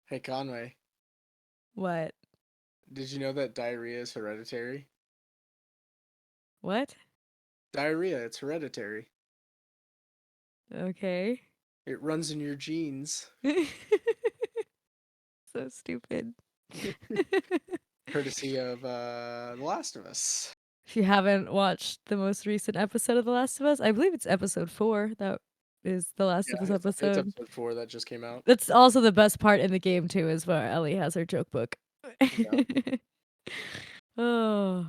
Hey Conway, What? did you know that diarrhea is hereditary? What? Diarrhea, it's hereditary. Okay. It runs in your genes. So stupid. Courtesy of The Last of Us. If you haven't watched the most recent episode of The Last of Us, I believe it's episode 4. That is The Last Yeah, of Us it's episode. episode 4 that just came out. That's also the best part in the game too, is where Ellie has her joke book. Yeah. Oh.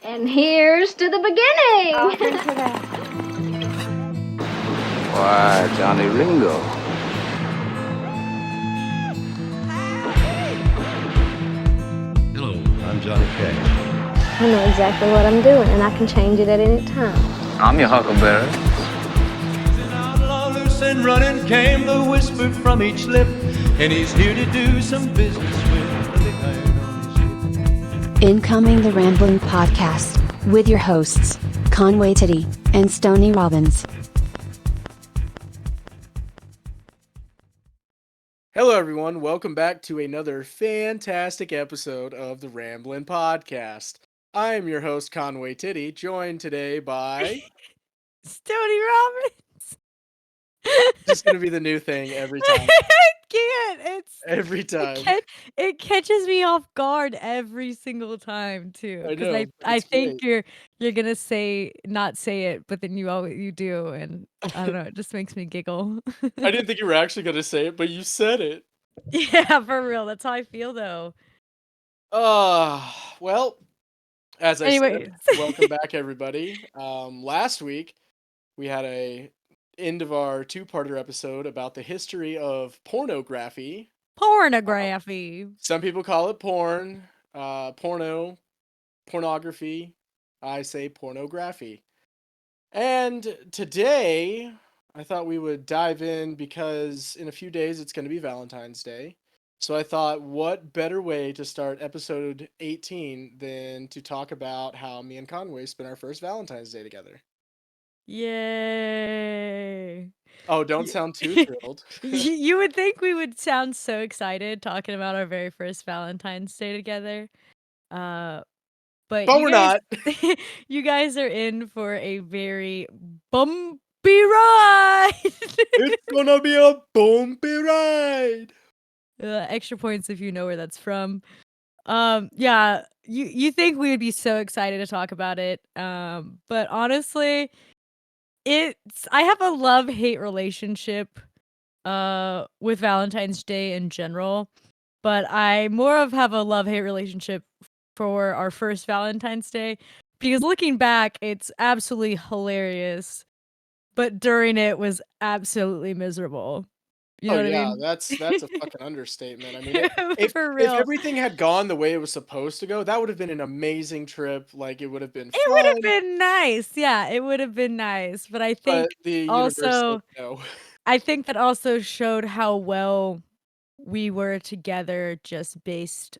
And here's to the I'll beginning. drink to that. Why, Johnny Ringo. Hello, I'm Johnny Cash. I know exactly what I'm doing, and I can change it at any time. I'm your huckleberry. Outlaw loose and running came the whisper from each lip, and he's here to do some business with the big iron on his hip. Incoming the Ramblin podcast with your hosts, Conway Stoney and Stoney Robbins. Hello everyone, welcome back to another fantastic episode of the Ramblin' Podcast. I am your host Conway Titty, joined today by Stoney Robbins. just gonna be the new thing every time. I can't. Every time. It catches me off guard every single time too. I Because know, but I it's think great. you're gonna not say it, but then you do, and I don't know, it just makes me giggle. I didn't think you were actually gonna say it, but you said it. Yeah, for real. That's how I feel though. Well, as I said, Anyways. welcome back everybody. Last week we had a end of our two-parter episode about the history of pornography. Pornography. Some people call it porn, pornography. I say pornography. And today I thought we would dive in because in a few days it's going to be Valentine's Day. So I thought, what better way to start episode 18 than to talk about how me and Conway spent our first Valentine's Day together? Yay. Oh, don't sound too thrilled. You would think we would sound so excited talking about our very first Valentine's Day together. But But we're not. you guys are in for a very bumpy ride. It's gonna be a bumpy ride. Extra points if you know where that's from. Yeah, you think we would be so excited to talk about it. But honestly, I have a love-hate relationship with Valentine's Day in general, but I more of have a love-hate relationship for our first Valentine's Day because looking back, it's absolutely hilarious, but during it was absolutely miserable. You Oh know what I yeah, mean? that's a fucking understatement. I mean, if For if real. everything had gone the way it was supposed to go, that would have been an amazing trip. Like it would have been It would have fun, been nice. Yeah, it would have been nice, but but the universe said no. I think that also showed how well we were together just based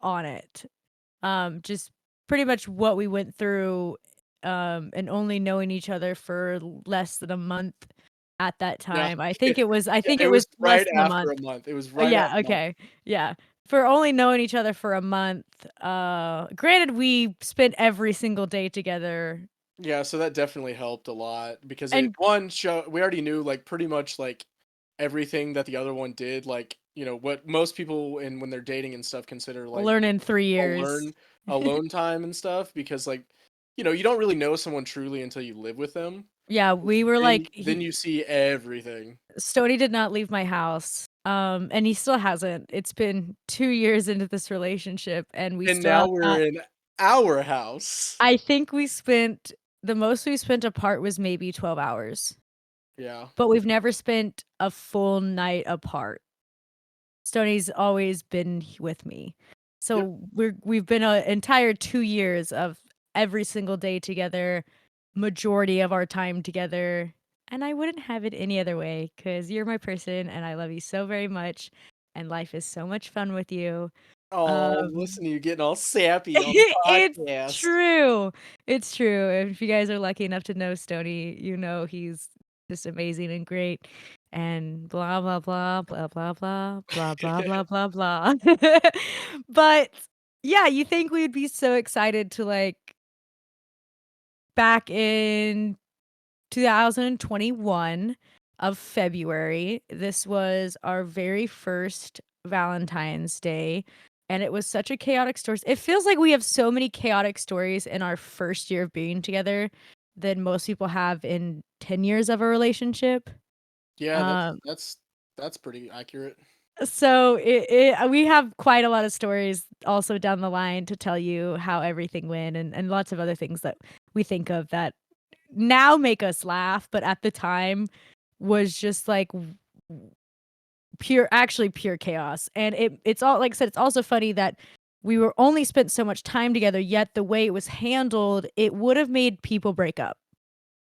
on it. Just pretty much what we went through, and only knowing each other for less than a month at that Yeah, time. I yeah, think it it was was less right than a after month. a month. It was Oh, right at yeah, a month. okay. Yeah. For only knowing each other for a month, granted we spent every single day together. Yeah, so that definitely helped a lot because it And we already knew like pretty much like everything that the other one did, like, what most people when they're dating and stuff consider like learn in 3 years. alone alone time and stuff because like, you don't really know someone truly until you live with them. Yeah, we were like Then you see everything. Stoney did not leave my house, and he still hasn't. It's been 2 years into this relationship, and we And still now have we're not. in our house. I think the most we spent apart was maybe 12 hours, Yeah. but we've never spent a full night apart. Stoney's always been with me. Yep. So we've been an entire 2 years of every single day together, majority of our time together, and I wouldn't have it any other way because you're my person and I love you so very much, and life is so much fun with you. Oh, Um, listen to you getting all sappy on the it's podcast. true. It's true. If you guys are lucky enough to know Stoney, you know he's just amazing and great. and blah blah blah blah blah blah blah blah blah blah blah. But yeah, you think we'd be so excited to like back in 2021 of February. This was our very first Valentine's Day, and it was such a chaotic story. It feels like we have so many chaotic stories in our first year of being together than most people have in 10 years of a relationship. Yeah, Um, that's pretty accurate. so we have quite a lot of stories also down the line to tell you how everything went and lots of other things that we think of that now make us laugh, but at the time was just like pure chaos. And it's all like I said, it's also funny that we were only spent so much time together, yet the way it was handled, it would have made people break up.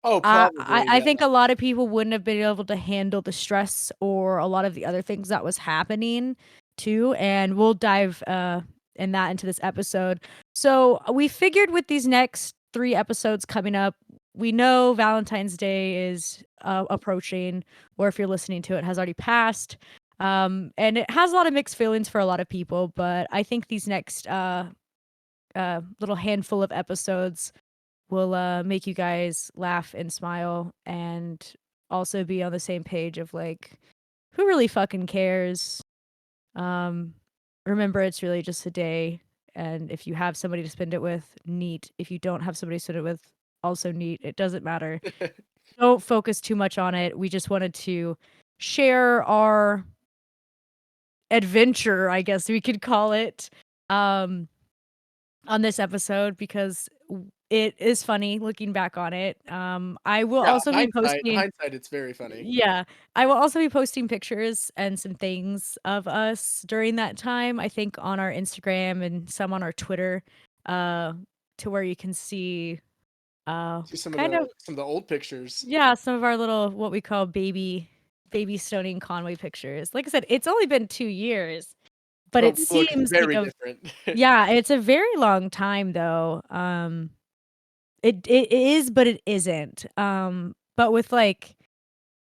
Oh, I probably, I yeah. think a lot of people wouldn't have been able to handle the stress or a lot of the other things that was happening too, and we'll dive, in that into this episode. So, we figured with these next 3 episodes coming up, we know Valentine's Day is, approaching, or if you're listening to it, has already passed, and it has a lot of mixed feelings for a lot of people, but I think these next, little handful of episodes will make you guys laugh and smile and also be on the same page of like who really fucking cares. um Remember, it's really just a day, and if you have somebody to spend it with, neat. If you don't have somebody to spend it with, also neat. It doesn't matter. Don't focus too much on it. We just wanted to share our adventure, I guess we could call it, um on this episode because it is funny looking back on it. I will Yeah, also be posting hindsight, it's very funny. yeah, I will also be posting pictures and some things of us during that time, I think on our Instagram and some on our Twitter, uh, to where you can see, See some of kind of the old pictures. yeah, some of our little what we call baby Stoney and Conway pictures. Like I said, it's only been 2 years, but But it we look seems like very a different. yeah, it's a very long time though. It is, but it isn't. But with, like,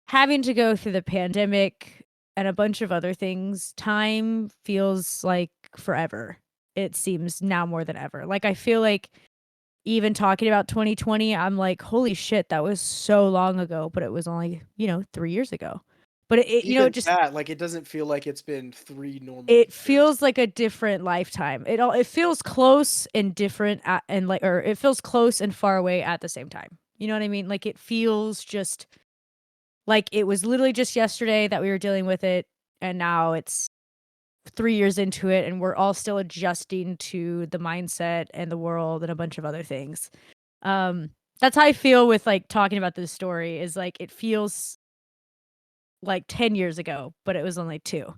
having to go through the pandemic and a bunch of other things, time feels like forever. It seems now more than ever. Like, I feel like even talking about 2020, I'm like, "Holy shit, that was so long ago," but it was only, 3 years ago. But it Even just that, like, it doesn't feel like it's been 3 normal it years. feels like a different lifetime. It feels close and different at and, like or it feels close and far away at the same time. You know what I mean? Like, it feels just like it was literally just yesterday that we were dealing with it, and now it's 3 years into it, and we're all still adjusting to the mindset and the world and a bunch of other things. That's how I feel with, like, talking about this story is, like, it feels like 10 years ago, but it was only 2.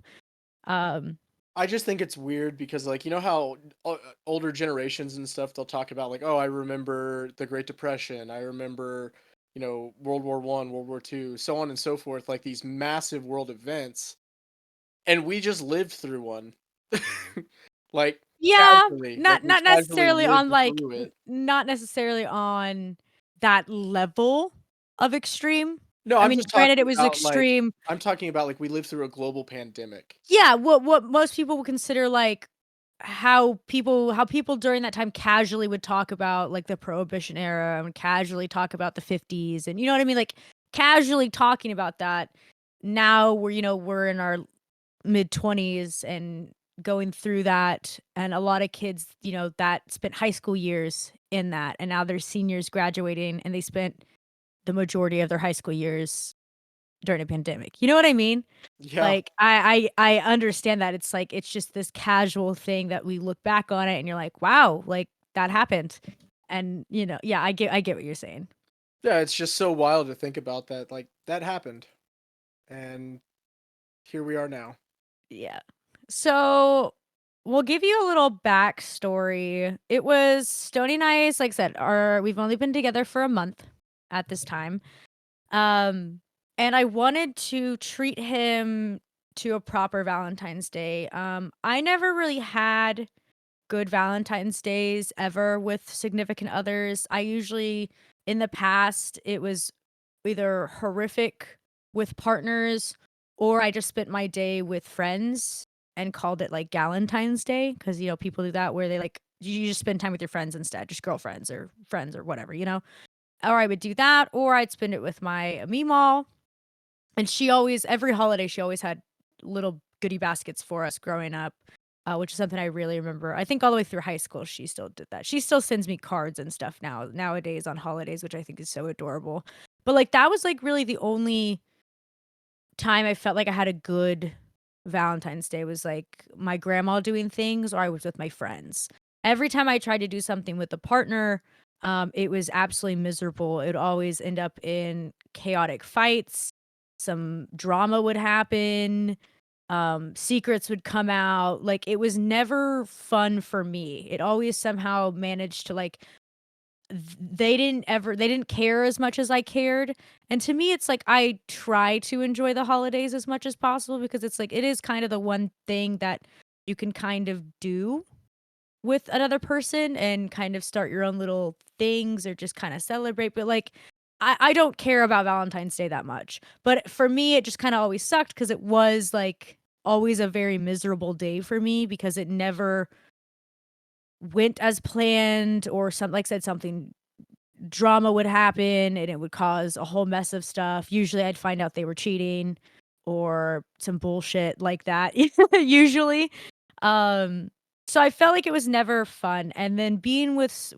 Um I just think it's weird because, like, you know how older generations and stuff, they'll talk about, like, "Oh, I remember the Great Depression. I remember, World War One, World War Two, so on and so forth," like, these massive world events, and we just lived through one. Like, Yeah, casually, like, not we not casually necessarily lived on, like through n it. not necessarily on that level of extreme. No, I I'm mean, just granted, it talking was about, like extreme. I'm talking about, like, we lived through a global pandemic. Yeah, what most people would consider, like, how people during that time casually would talk about, like, the Prohibition era and casually talk about the '50s, and you know what I mean? Like, casually talking about that. Now we're in our mid-20s and going through that, and a lot of kids, that spent high school years in that, and now they're seniors graduating, and they spent the majority of their high school years during a pandemic. You know what I mean? Yeah. Like, I understand that. It's like it's just this casual thing that we look back on it and you're like, "Wow, like, that happened." And, yeah, I get what you're saying. Yeah, it's just so wild to think about that, like, that happened, and here we are now. Yeah. So, we'll give you a little backstory. It was Stony and I's, like I said, we've only been together for a month at this time. Um, and I wanted to treat him to a proper Valentine's Day. I never really had good Valentine's Days ever with significant others. I usually, in the past, it was either horrific with partners, or I just spent my day with friends and called it like Galentine's Day because people do that where they like you just spend time with your friends instead, just girlfriends or friends or whatever, Or I would do that, or I'd spend it with my Meemaw. And she always, every holiday, she always had little goodie baskets for us growing up, which is something I really remember. I think all the way through high school, she still did that. She still sends me cards and stuff nowadays on holidays, which I think is so adorable. But like that was like really the only time I felt like I had a good Valentine's Day was like my grandma doing things or I was with my friends. Every time I tried to do something with a partner, it was absolutely miserable. It would always end up in chaotic fights. Some drama would happen. Secrets would come out. Like it was never fun for me. It always somehow managed to like they didn't care as much as I cared. And to me, it's like I try to enjoy the holidays as much as possible because it's like it is kind of the one thing that you can kind of do with another person and kind of start your own little things or just kind of celebrate. But like I don't care about Valentine's Day that much. But for me, it just kind of always sucked because it was like always a very miserable day for me because it never went as planned or some like I said something drama would happen and it would cause a whole mess of stuff. Usually I'd find out they were cheating or some bullshit like that usually. So I felt like it was never fun. And then being with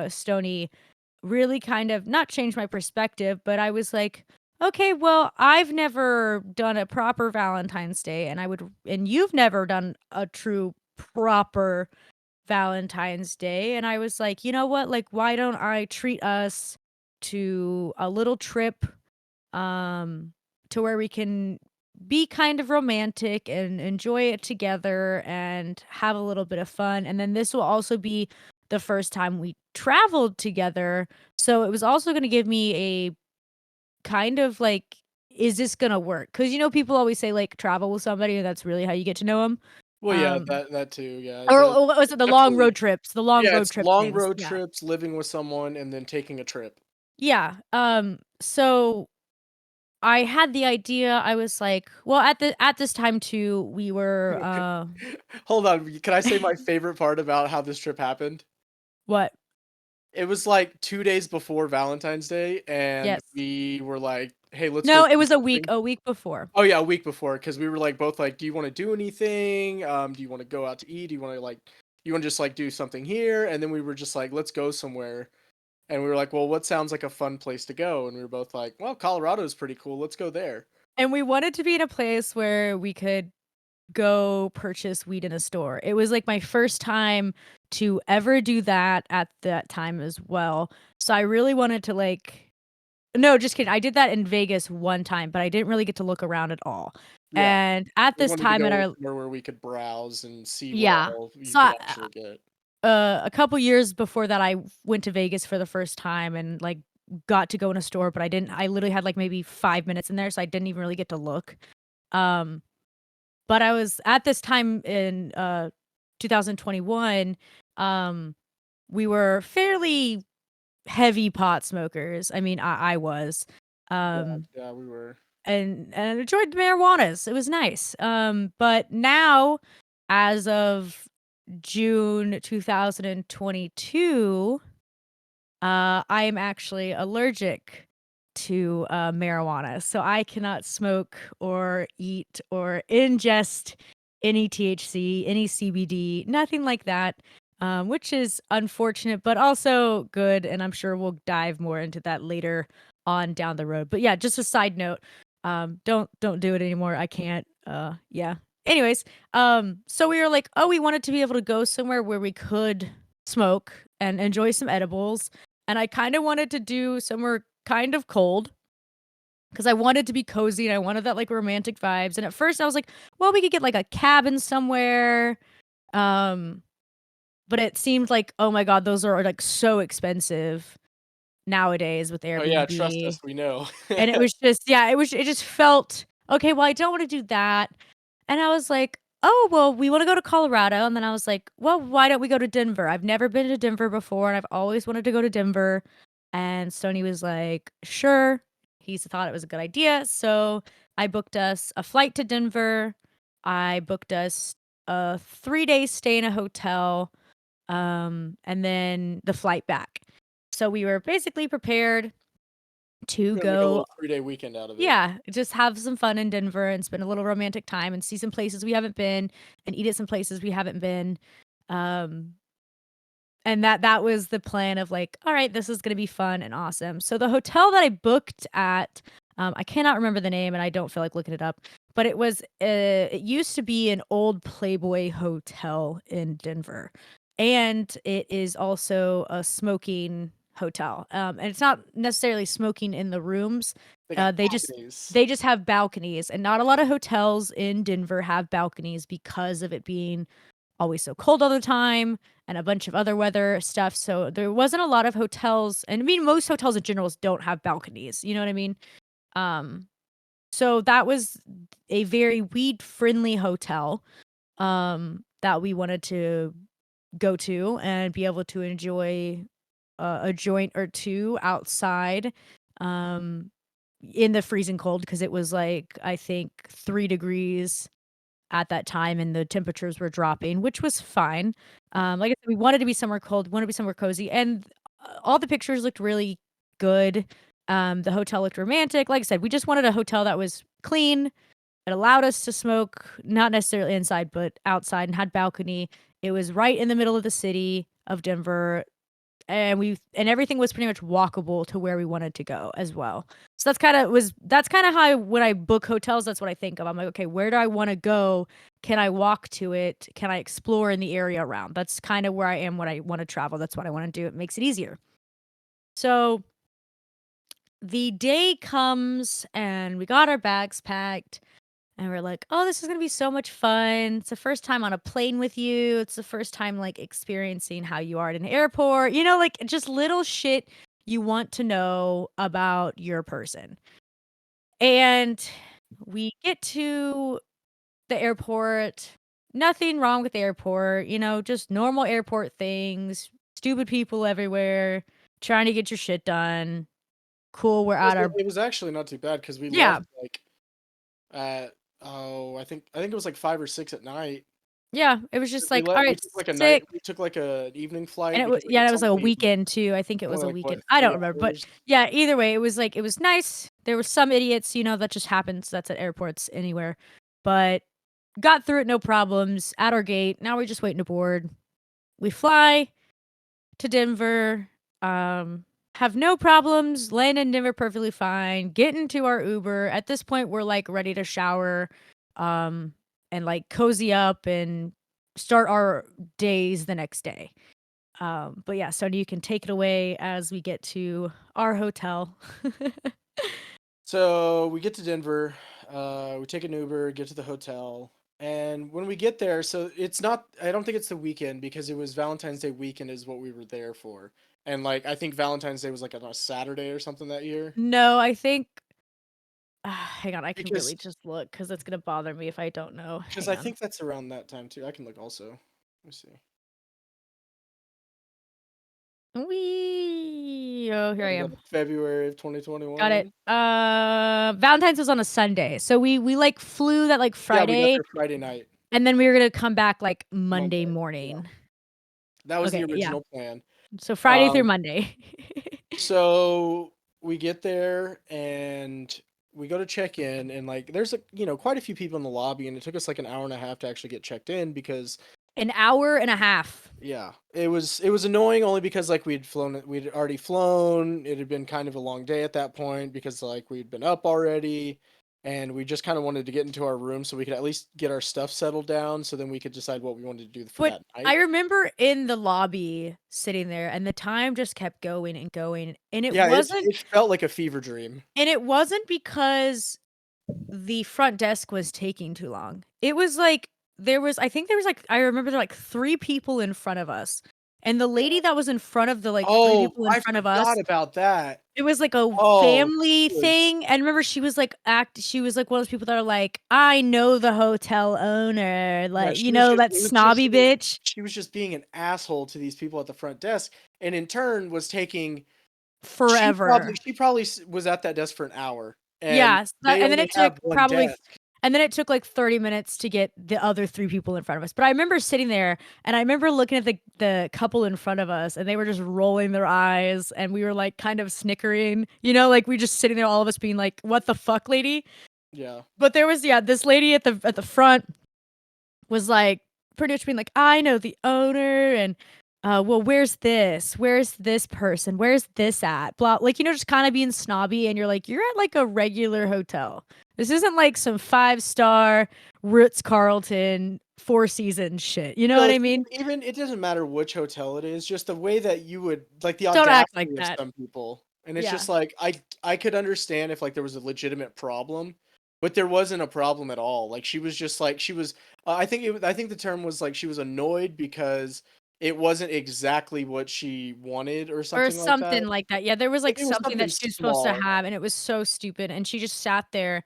Stony really kind of not changed my perspective, but I was like, okay, well, I've never done a proper Valentine's Day and you've never done a true proper Valentine's Day, and I was like, "You know what? Like, why don't I treat us to a little trip, um, to where we can be kind of romantic and enjoy it together and have a little bit of fun, and then this will also be the first time we traveled together, so it was also gonna give me a kind of like, is this gonna work? Because people always say, like, travel with somebody, and that's really how you get to know them. Well, yeah, Um that too, yeah, or what was it? The long definitely road trips, the long yeah, road it's trip long things, road yeah. trips, living with someone, and then taking a trip. Yeah, so I had the idea, I was like well, at this time too, we were, Hold on, can I say my favorite part about how this trip happened? what? It was, like, 2 days before Valentine's Day, and Yes. we were like, "Hey, let's go No, it do was something." a week before. Oh, yeah, a week before, because we were, like, both like, "Do you wanna do anything? Do you wanna go out to eat? Do you wanna just, like, do something here?" And then we were just like, "Let's go somewhere." And we were like, "Well, what sounds like a fun place to go?" And we were both like, "Well, Colorado is pretty cool. Let's go there." And we wanted to be in a place where we could go purchase weed in a store. It was, like, my first time to ever do that at that time as well. So I really wanted to, like no, just kidding, I did that in Vegas one time, but I didn't really get to look around at all. Yeah, And at we this wanted to time in go our somewhere where we could browse and see what yeah. all you So could actually get. a couple years before that, I went to Vegas for the first time and, like, got to go in a store, but I literally had, like, maybe 5 minutes in there, so I didn't even really get to look. Um, but I was at this time in, 2021, um, we were fairly heavy pot smokers. I mean, I was. Yeah, Um, yeah, we were. and enjoyed marijuanas. It was nice. But now, as of June 2022, I am actually allergic to marijuana, so I cannot smoke or eat or ingest any THC, any CBD, nothing like that, which is unfortunate, but also good. And I'm sure we'll dive more into that later on down the road. But yeah, just a side note, don't do it anymore. I can't. Yeah. Anyways, so we were like, oh, we wanted to be able to go somewhere where we could smoke and enjoy some edibles. And I kind of wanted to do somewhere kind of cold because I wanted to be cozy and I wanted that like romantic vibes. And at first I was like, well, we could get like a cabin somewhere. Um, but it seemed like, oh my God, those are like so expensive nowadays with Oh, yeah, trust Airbnb. us, we know. And it was just, yeah, it just felt okay. Well, I don't want to do that. And I was like, oh, well, we want to go to Colorado. And then I was like, well, why don't we go to Denver? I've never been to Denver before and I've always wanted to go to Denver. And Stoney was like, sure. He thought it was a good idea, so I booked us a flight to Denver. I booked us a 3-day stay in a hotel, and then the flight back. So we were basically prepared to We're gonna make a go. little 3-day weekend out of it. Yeah, just have some fun in Denver and spend a little romantic time and see some places we haven't been and eat at some places we haven't been. Um, and that was the plan of like, all right, this is gonna be fun and awesome. So the hotel that I booked at, I cannot remember the name and I don't feel like looking it up, but it used to be an old Playboy hotel in Denver. And it is also a smoking hotel. And it's not necessarily smoking in the rooms. They got They balconies. just have balconies, and not a lot of hotels in Denver have balconies because of it being always so cold all the time and a bunch of other weather stuff. So there wasn't a lot of hotels, and I mean most hotels in general don't have balconies. You know what I mean? Um, so that was a very weed friendly hotel that we wanted to go to and be able to enjoy a joint or two outside um in the freezing cold, because it was like I think 3 degrees at that time and the temperatures were dropping, which was fine. Like I said, we wanted to be somewhere cold, wanted to be somewhere cozy, and all the pictures looked really good. The hotel looked romantic. Like I said, we just wanted a hotel that was clean. It allowed us to smoke, not necessarily inside, but outside, and had balcony. It was right in the middle of the city of Denver, and everything was pretty much walkable to where we wanted to go as well. So that's kind of how when I book hotels, that's what I think of. I'm like, okay, where do I want to go? Can I walk to it? Can I explore in the area around? That's kind of where I am when I want to travel. That's what I want to do. It makes it easier. So the day comes and we got our bags packed. And we're like, "Oh, this is gonna be so much fun. It's the first time on a plane with you. It's the first time, like, experiencing how you are at an airport." You know, like, just little shit you want to know about your person. And we get to the airport. Nothing wrong with the airport, just normal airport things. Stupid people everywhere trying to get your shit done. Cool, we're at our. It was actually not too bad because we Yeah. left like at I think it was like 5 or 6 at night. Yeah, it was just We like, let "All we right, took like a night sick." we took like a evening flight And because like it it's was like a only weekend too. I think it was only a like what, weekend. I don't 3 remember, but hours. yeah, either way, it was nice. There were some idiots, that just happens. That's at airports anywhere. But got through it, no problems. At our gate. Now we're just waiting to board. We fly to Denver. Have no problems. Land in Denver perfectly fine. Get into our Uber. At this point, we're like ready to shower, and like cozy up and start our days the next day. But yeah, Sony, you can take it away as we get to our hotel. So we get to Denver, we take an Uber, get to the hotel, and when we get there, so it's not I don't think it's the weekend because it was Valentine's Day weekend is what we were there for. And like I think Valentine's Day was like on a Saturday or something that year. No, I think. Hang on, I can Because really just look because it's gonna bother me if I don't know. because Hang I on. think that's around that time too. I can look also. Let me see. Here I Is am. that February of Got it. 2021. Valentine's was on a Sunday, so we like flew that like Yeah, we got Friday, there Friday night, and then we were gonna come back like Monday Monday. Yeah, morning. that was the Okay, yeah. original plan. So Friday through Um, Monday. So we get there and we go to check in, and like there's quite a few people in the lobby, and it took us like an hour and a half to actually get checked in because An hour and a half. yeah, it was annoying only because like we'd already flown. It had been kind of a long day at that point because like we'd been up already, and we just kind of wanted to get into our room so we could at least get our stuff settled down so then we could decide what we wanted to do for But that I night. remember in the lobby sitting there, and the time just kept going and going, and Yeah, it felt like a fever dream. it wasn't because the front desk was taking too long. It was like I remember there were like 3 people in front of us. And the lady that was in front of the like 3 Oh, people in I front of forgot us, about that. it was like a Oh, family she was thing. And remember she was like one of those people that are like, "I know the hotel owner." Yeah, Like, that snobby bitch. she was just being an asshole to these people at the front desk, and in turn was taking forever. She probably was at that desk for an hour, and Yeah, they and then only it took have one probably desk. and then it took like 30 minutes to get the other 3 people in front of us. But I remember sitting there and I remember looking at the couple in front of us and they were just rolling their eyes and we were like kind of snickering, like we just sitting there, all of us being like, "What the fuck, lady?" Yeah. But there was this lady at the front was like pretty much being like, "I know the owner and well, where's this? Where's this person? Where's this at?" Blah, like, just kind of being snobby and you're like, "You're at like a regular hotel. This isn't like some 5-star Ritz-Carlton Four Seasons shit." You know No, what I it's mean? even it doesn't matter which hotel it is, just the way that you would like the Don't act like audacity of that. some people. And it's Yeah. just like I could understand if like there was a legitimate problem, but there wasn't a problem at all. Like she was just like she was I think the term was like she was annoyed because it wasn't exactly what she wanted or Or something like that. something like that. Yeah, there was like It was something something that she was supposed to small. have and it was so stupid and she just sat there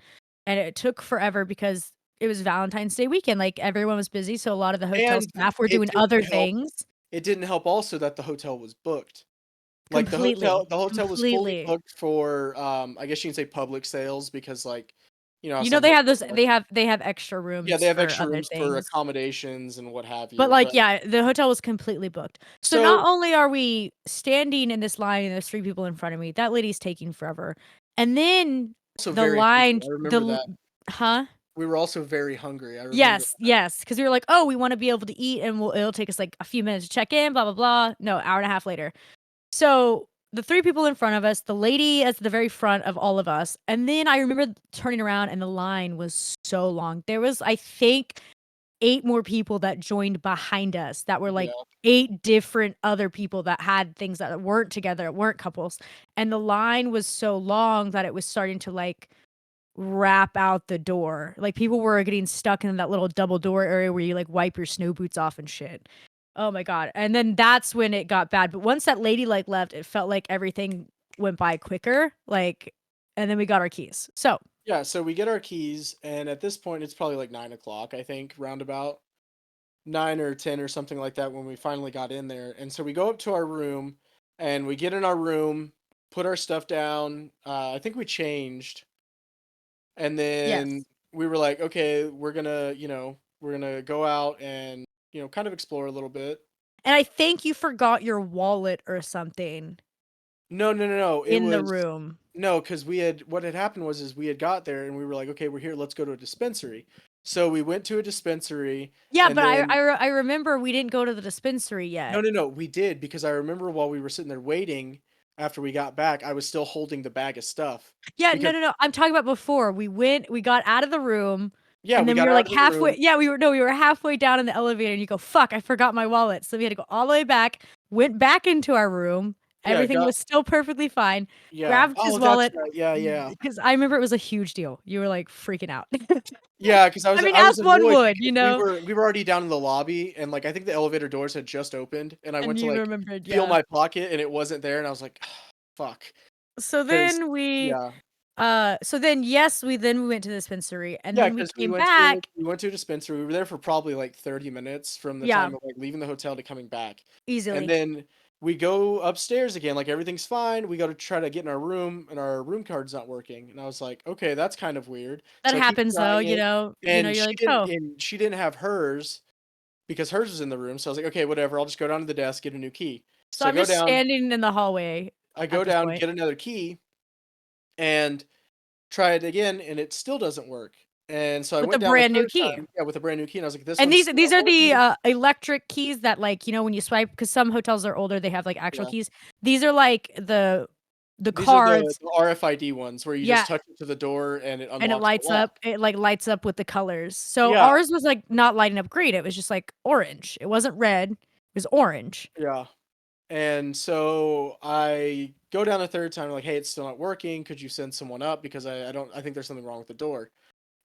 and it took forever because it was Valentine's Day weekend. Like everyone was busy, so a lot of the hotel And staff were it doing other didn't help things. it didn't help also that the hotel was booked. Like Completely. the hotel was fully Completely. booked for, I guess you can say public sales because like, how You know, some they have hotels those are. they have extra Yeah, they rooms have for extra other rooms for things. accommodations and what have But, you, like, but yeah, the hotel was completely booked. So not so only are we standing in this line and there's 3 people in front of me, that lady's taking forever. And then also the very hungry, line I the remember l that. Huh? We were also very hungry, I remember Yes, that. yes, because we were like, "Oh, we wanna be able to eat and it'll take us, like, a few minutes to check in, blah, blah, blah." No, hour and a half later. So, the 3 people in front of us, the lady at the very front of all of us, and then I remember turning around and the line was so long. There was, I think, 8 more people that joined behind us that were, like, Yeah. 8 different other people that had things that weren't together, weren't couples, and the line was so long that it was starting to, like, wrap out the door. Like, people were getting stuck in that little double door area where you, like, wipe your snow boots off and shit. Oh my god, and then that's when it got bad, but once that lady, like, left, it felt like everything went by quicker, like and then we got our keys. So Yeah, so we get our keys, and at this point, it's probably like 9 o'clock, I think, roundabout 9 or 10 or something like that when we finally got in there, and so we go up to our room, and we get in our room, put our stuff down, I think we changed. And then yes. we were like, okay, we're gonna go out and, kind of explore a little bit. And I think you forgot your wallet or something No, no, no, no. It in the was room. no, because what had happened was is we had got there and we were like, okay, we're here, let's go to a dispensary. So we went to a dispensary Yeah, and but then I remember we didn't go to the dispensary no, yet. no, no, we did because I remember while we were sitting there waiting after we got back, I was still holding the bag of stuff Yeah, no, because no, no, I'm talking about before. We got out of the room, yeah, and we then we got were, out like, of the room. halfway yeah, we were halfway down in the elevator, and you go, "Fuck, I forgot my wallet." So we had to go all the way back, went back into our room, Yeah, everything got was still perfectly fine, yeah. grabbed his Oh, that's wallet, right. Yeah, yeah. because I remember it was a huge deal. You were, like, freaking out. Yeah, because I mean, I was as one annoyed would, because we were already down in the lobby and, like, I think the elevator doors had just opened, and I and went to, you like, remembered, feel yeah. my pocket, and it wasn't there, and I was like, "Fuck." So Because then yeah. yes, we went to the dispensary, and Yeah, then we because came back we went to a dispensary, we were there for probably, like, 30 minutes from the yeah, time of, like, leaving the hotel to coming back, and easily. then we go upstairs again, like, everything's fine, we go to try to get in our room, and our room card's not working, and I was like, "Okay, that's kind of weird." That So I keep happens though, trying it, and you're like, "Oh." she didn't have hers because hers was in the room, so I was like, "Okay, whatever, I'll just go down to the desk, get a new key." So So I'm just standing in the hallway I at go this down, point get another key, and try it again, and it still doesn't work. And so I with a went down a brand new third key. time, yeah, with a brand new key, and I was like, "This And one's these still these not are the, working." electric keys that, like, when you swipe, because some hotels are older, they have, like, actual Yeah. keys. These are, like, the These are cards the RFID ones where you yeah, just touch it to the door and it and unlocks the lock. it, like, lights up with the colors. So Yeah, ours was, like, not lighting up green, it was just, like, orange. It wasn't red, it was orange. yeah. And so I go down a third time, like, "Hey, it's still not working. Could you send someone up? Because I think there's something wrong with the door."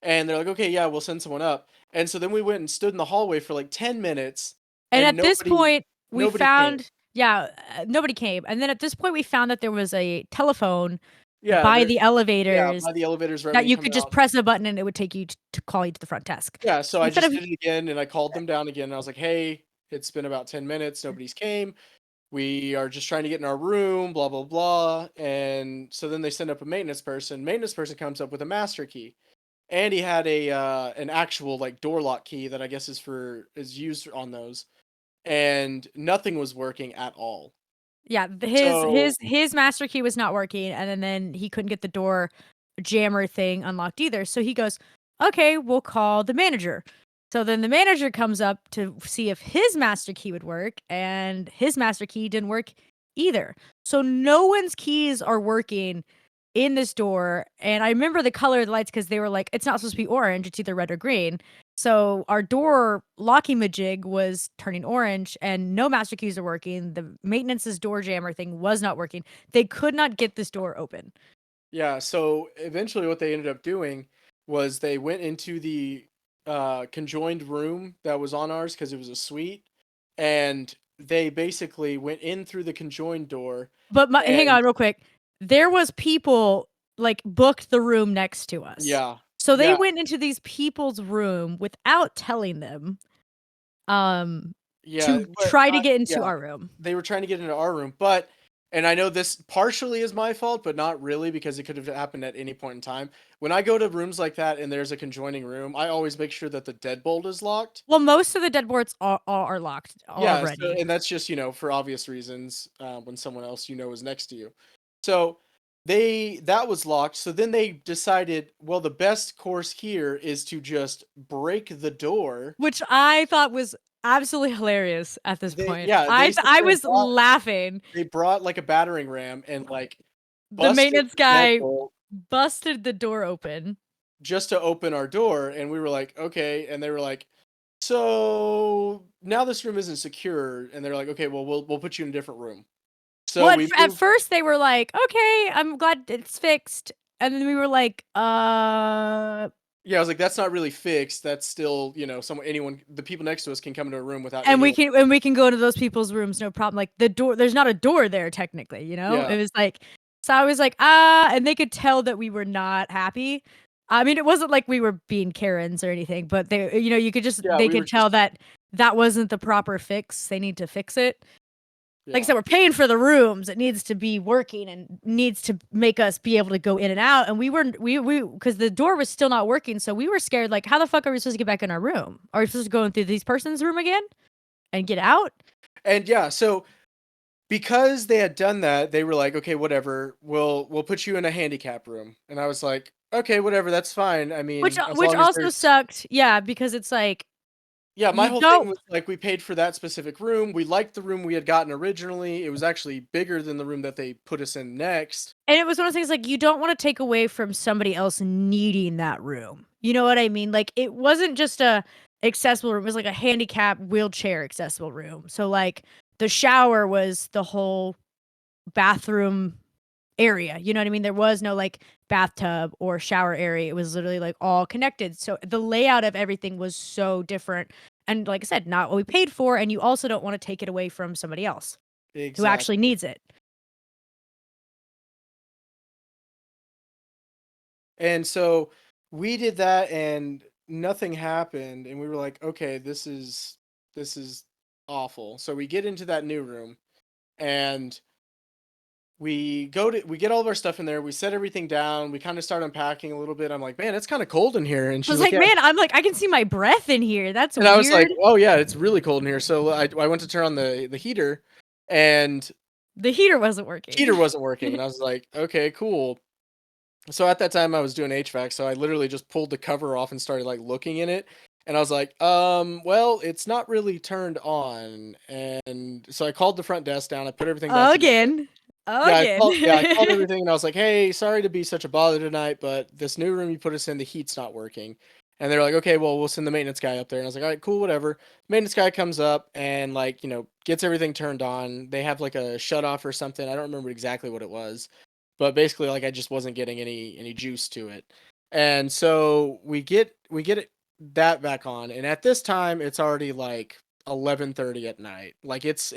And they're like, "Okay, yeah, we'll send someone up." And so then we went and stood in the hallway for like 10 minutes And and at this point, we nobody came. found yeah, nobody came, and then at this point, we found that there was a telephone Yeah, by the yeah, elevators by the elevators right when that you you come could just out. press a button and it would take you to call you to the front desk. Yeah, so I Instead just of did it again and I called them down again. And I was like, "Hey, it's been about 10 minutes. Nobody's came." we are just trying to get in our room, blah, blah, blah. And so then they send up a maintenance person. Maintenance person comes up with a master key. And he had an actual like door lock key that I guess is used on those. And nothing was working at all. Yeah, So his master key was not working, and then he couldn't get the door jammer thing unlocked either. So he goes, "Okay, we'll call the manager." So then the manager comes up to see if his master key would work, and his master key didn't work either. So no one's keys are working in this door. And I remember the color of the lights because they were like, it's not supposed to be orange, it's either red or green. So our door locking majig was turning orange and no master keys are working. The maintenance's door jammer thing was not working. They could not get this door open. yeah, so eventually what they ended up doing was they went into the conjoined room that was on ours because it was a suite, and they basically went in through the conjoined door. But hang And on real quick. There was people like booked the room next to us. yeah, So they yeah, went into these people's room without telling them um yeah, to but try to get into yeah, our room. they were trying to get into our room, but and I know this partially is my fault, but not really because it could have happened at any point in time. When I go to rooms like that and there's a conjoining room, I always make sure that the deadbolt is locked. Well, most of the deadboards are locked Yeah, so already. and that's just, for obvious reasons, when someone else is next to you. So that was locked. So then they decided, well, the best course here is to just break the door. Which I thought was absolutely hilarious at this They point. yeah, they sit I there and was laughing. they brought like a battering ram and like The busted maintenance the guy deadbolt busted the door open. just to open our door, and we were like, okay, and they were like, so now this room isn't secure, and they're like, okay, well, we'll put you in a different room. So Well, we at moved. first they were like, "Okay, I'm glad it's fixed." And then we were like, Yeah, I was like, that's not really fixed. That's still, the people next to us can come into a room without and anyone. we can go into those people's rooms, no problem. Like the door, there's not a door there technically, you know? Yeah, It was like, so I was like, and they could tell that we were not happy. I mean, it wasn't like we were being Karens or anything, but yeah, they we were could tell just, that that wasn't the proper fix. They need to fix it. Like I yeah, said, we're paying for the rooms. It needs to be working and needs to make us be able to go in and out. And we because the door was still not working, so we were scared. Like, how the fuck are we supposed to get back in our room? Are we supposed to go in through this person's room again and get out? and yeah, so because they had done that, they were like, okay, whatever, we'll put you in a handicap room, and I was like, okay, whatever, that's fine. I mean, as Which long as also there's sucked. Yeah, because it's like Yeah, my you whole thing don't. was like we paid for that specific room. We liked the room we had gotten originally. It was actually bigger than the room that they put us in next. And it was one of those things like you don't want to take away from somebody else needing that room. You know what I mean? Like it wasn't just a accessible room, it was like a handicap wheelchair accessible room. So like the shower was the whole bathroom area. You know what I mean? There was no like bathtub or shower area. It was literally like all connected. So the layout of everything was so different. And like I said, not what we paid for. And you also don't want to take it away from somebody else who actually Exactly. needs it. And so we did that and nothing happened and we were like, okay, this is awful. So we get into that new room and we get all of our stuff in there. We set everything down. We kind of start unpacking a little bit. I'm like, man, it's kind of cold in here. And I was she's like, like, yeah. man, I'm like, I can see my breath in here. That's And I was like, weird. oh yeah, it's really cold in here. So I went to turn on the heater, and The heater wasn't working. heater wasn't working. And I was like, okay, cool. So at that time I was doing HVAC, so I literally just pulled the cover off and started like looking in it. And I was like, well, it's not really turned on. And so I called the front desk down. I put everything back together. Again. I called Again. everything and I was like, "Hey, sorry to be such a bother tonight, but this new room you put us in, the heat's not working." And they're like, "Okay, well, we'll send the maintenance guy up there." And I was like, "All right, cool, whatever." Maintenance guy comes up and like, gets everything turned on. They have like a shut off or something. I don't remember exactly what it was, but basically like I just wasn't getting any juice to it. And so we get that back on. And at this time it's already like 11:30 at night. Like it's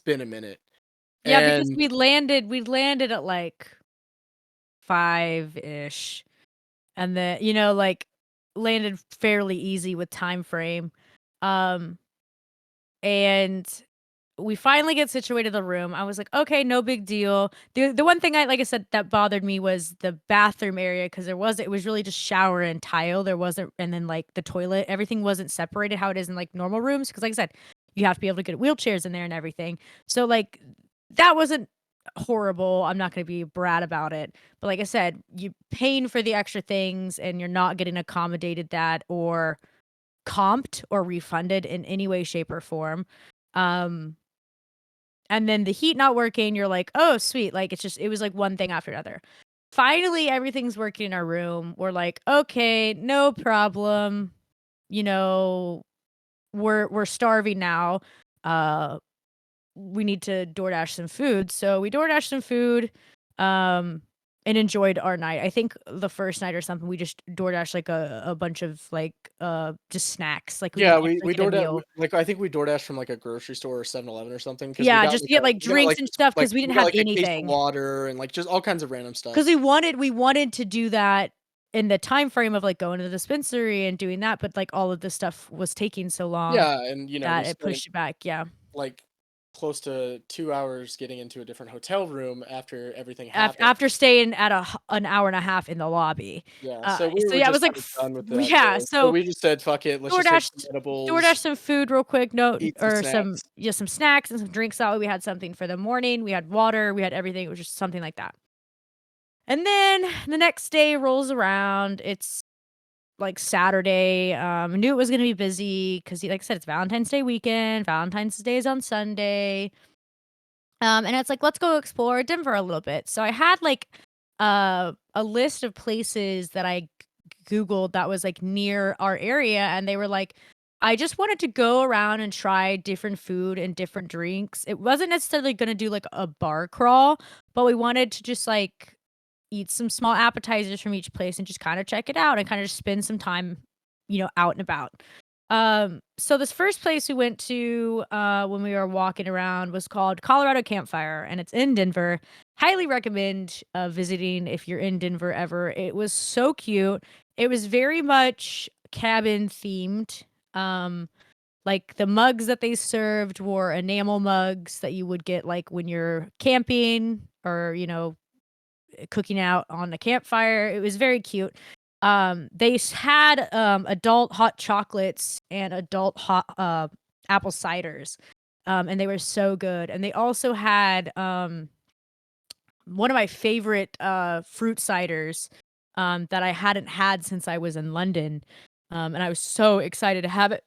been a minute. Yeah, because And we landed at like 5-ish. And then, like landed fairly easy with time frame. Um and we finally get situated in the room. I was like, okay, no big deal. The one thing like I said, that bothered me was the bathroom area because it was really just shower and tile. There wasn't, and then like the toilet, everything wasn't separated how it is in like normal rooms. Because like I said, you have to be able to get wheelchairs in there and everything. So like that wasn't horrible. I'm not going to be a brat about it. But like I said, you paying for the extra things and you're not getting accommodated that or comped or refunded in any way, shape, or form. Um, and then the heat not working, you're like, "Oh, sweet." Like, it was like one thing after another. Finally, everything's working in our room. We're like, "Okay, no problem." You know, we're starving now. Uh, we need to DoorDash some food. So we DoorDash some food, um, and enjoyed our night. I think the first night or something, we just DoorDash like a bunch of like just snacks. Like we Yeah, didn't we actually get a DoorDash meal. like, I think we DoorDash from, like, a grocery store or 7-Eleven or something because Yeah, just to get like drinks and stuff because we we didn't got, have like, a case of anything. water and, like, just all kinds of random Because stuff. we wanted to do that in the time frame of, like, going to the dispensary and doing that, but, like, all of this stuff was taking so long Yeah, and, we that it spent, pushed it back, yeah. like, close to 2 hours getting into a different hotel room after everything happened. After staying at an hour and a half in the lobby. Yeah, so we So, were yeah, it just was like kinda f done with that yeah, day. So so we just said, "Fuck it, let's just take some DoorDashed DoorDash edibles, some food real quick, no eat some or some snacks." yeah, some snacks and some drinks out. We had something for the morning, we had water, we had everything, it was just something like that. And then the next day rolls around, it's like Saturday. I knew it was gonna be busy because, like I said, it's Valentine's Day weekend. Valentine's Day is on Sunday. And it's like, let's go explore Denver a little bit. So I had like a list of places that I Googled that was like near our area, and they were like, I just wanted to go around and try different food and different drinks. It wasn't necessarily gonna do like a bar crawl, but we wanted to just like eat some small appetizers from each place and just kind of check it out and kind of just spend some time, out and about. So this first place we went to when we were walking around was called Colorado Campfire, and it's in Denver. Highly recommend visiting if you're in Denver ever. It was so cute. It was very much cabin themed. Um like the mugs that they served were enamel mugs that you would get like when you're camping or, cooking out on the campfire. It was very cute. They had adult hot chocolates and adult hot apple ciders. And they were so good. And they also had one of my favorite fruit ciders that I hadn't had since I was in London. And I was so excited to have it.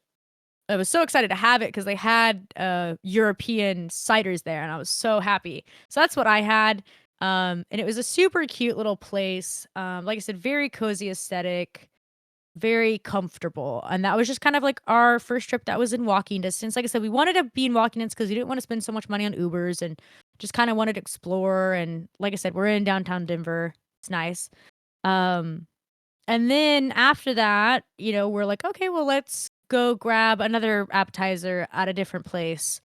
I was so excited to have it because they had European ciders there, and I was so happy. So that's what I had. And it was a super cute little place. Like I said, very cozy aesthetic, very comfortable. And that was just kind of like our first trip that was in walking distance. Like I said, we wanted to be in walking distance because we didn't want to spend so much money on Ubers and just kind of wanted to explore. And like I said, we're in downtown Denver. It's nice. Um, and then after that, we're like, okay, well, let's go grab another appetizer at a different place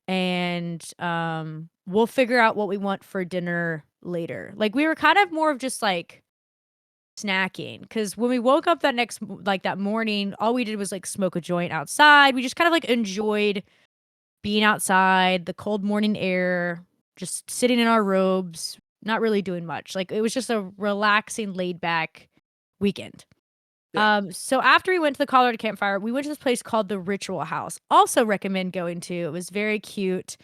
and we'll figure out what we want for dinner later. Like we were kind of more of just like snacking cuz when we woke up that morning, all we did was like smoke a joint outside. We just kind of like enjoyed being outside, the cold morning air, just sitting in our robes, not really doing much. Like it was just a relaxing, laid back weekend. Yeah. So after we went to the Colorado Campfire, we went to this place called the Ritual House. Also recommend going to. It was very cute.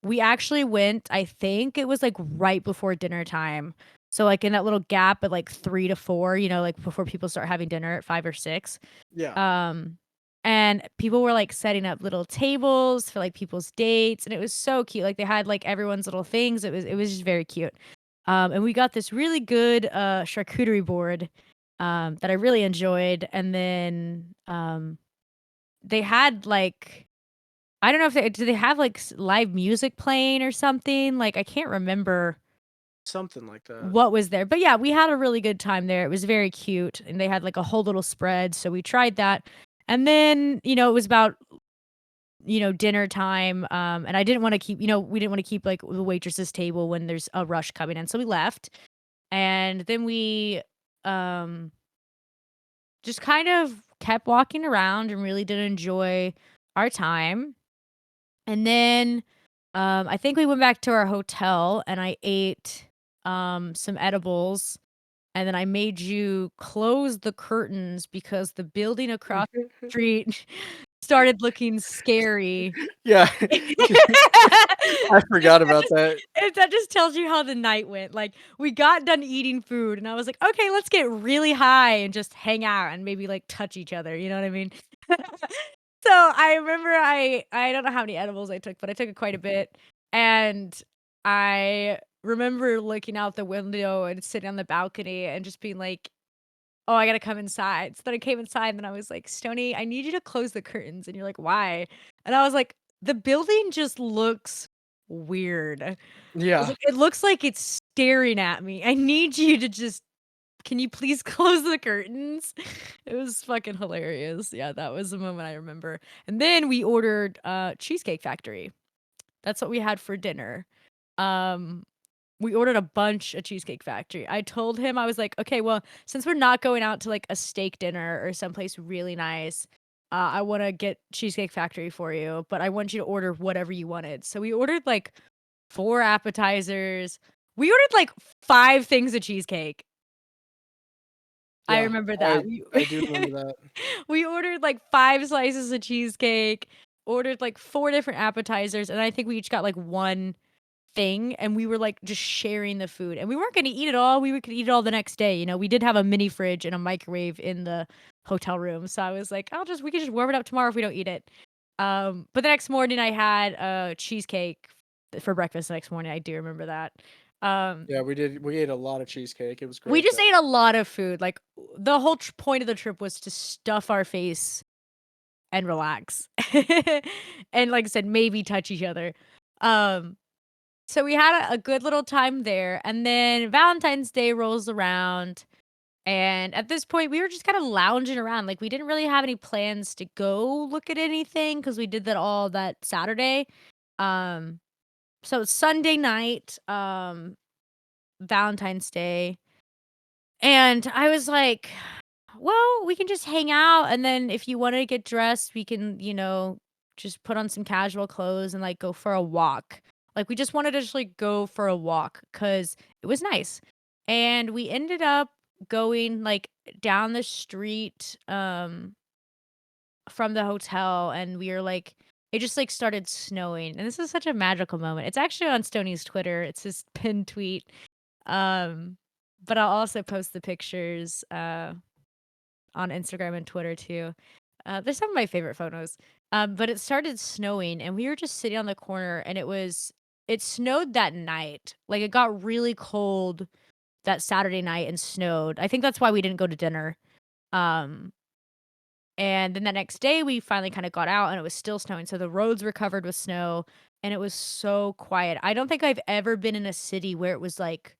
We actually went, I think it was like right before dinner time. So like in that little gap at like 3 to 4, like before people start having dinner at 5 or 6. Yeah. Um, and people were like setting up little tables for like people's dates, and it was so cute. Like they had like everyone's little things. It was just very cute. And we got this really good charcuterie board that I really enjoyed. And then they had like I don't know if do they have like live music playing or something? Like I can't remember Something like that. what was there. But yeah, we had a really good time there. It was very cute, and they had like a whole little spread, so we tried that. And then, it was about dinner time and I didn't want to keep, we didn't want to keep like the waitress's table when there's a rush coming in. So we left. And then we um just kind of kept walking around and really did enjoy our time. And then, I think we went back to our hotel and I ate, some edibles, and then I made you close the curtains because the building across the street started looking scary. Yeah. I forgot about that. That just tells you how the night went. Like, we got done eating food, and I was like, "Okay, let's get really high and just hang out and maybe, like, touch each other," you know what I mean? So, I remember I don't know how many edibles I took, but I took quite a bit, and I remember looking out the window and sitting on the balcony and just being like, "Oh, I gotta come inside." So then I came inside, and then I was like, "Stoney, I need you to close the curtains," and you're like, "Why?" And I was like, "The building just looks weird." I was Yeah. like, "It looks like it's staring at me. I need you to just can you please close the curtains?" It was fucking hilarious. Yeah, that was the moment I remember. And then we ordered, Cheesecake Factory. That's what we had for dinner. Um, we ordered a bunch of Cheesecake Factory. I told him, I was like, "Okay, well, since we're not going out to, like, a steak dinner or someplace really nice, I wanna get Cheesecake Factory for you, but I want you to order whatever you wanted." So we ordered, like, 4 appetizers. We ordered, like, 5 things of cheesecake. I Yeah. remember I that. We I do remember that. we ordered, like, 5 slices of cheesecake, ordered, like, 4 different appetizers, and I think we each got, like, 1 thing, and we were, like, just sharing the food, and we weren't gonna eat it all, we could eat it all the next day, you know, we did have a mini fridge and a microwave in the hotel room, so I was like, we can just warm it up tomorrow if we don't eat it." But the next morning, I had, cheesecake for breakfast the next morning, I do remember that. Um, Yeah, we ate a lot of cheesecake, it was we great just though. ate a lot of food, like, the whole point of the trip was to stuff our face and relax. And like I said, maybe touch each other. Um So we had a good little time there, and then Valentine's Day rolls around, and at this point, we were just kinda lounging around, like, we didn't really have any plans to go look at anything because we did that all that Saturday. Um, so Sunday night, Valentine's Day, and I was like, "Well, we can just hang out, and then if you wanna get dressed, we can, just put on some casual clothes and, like, go for a walk." Like, we just wanted to just, like, go for a walk because it was nice. And we ended up going, like, down the street, from the hotel, and we were, like it just, like, started snowing, and this is such a magical moment. It's actually on Stoney's Twitter, it's his pinned tweet, um, but I'll also post the pictures, on Instagram and Twitter too. They're some of my favorite photos. But it started snowing and we were just sitting on the corner and it snowed that night. Like it got really cold that Saturday night and snowed. I think that's why we didn't go to dinner. Um and then the next day we finally kind of got out and it was still snowing. So the roads were covered with snow and it was so quiet. I don't think I've ever been in a city where it was like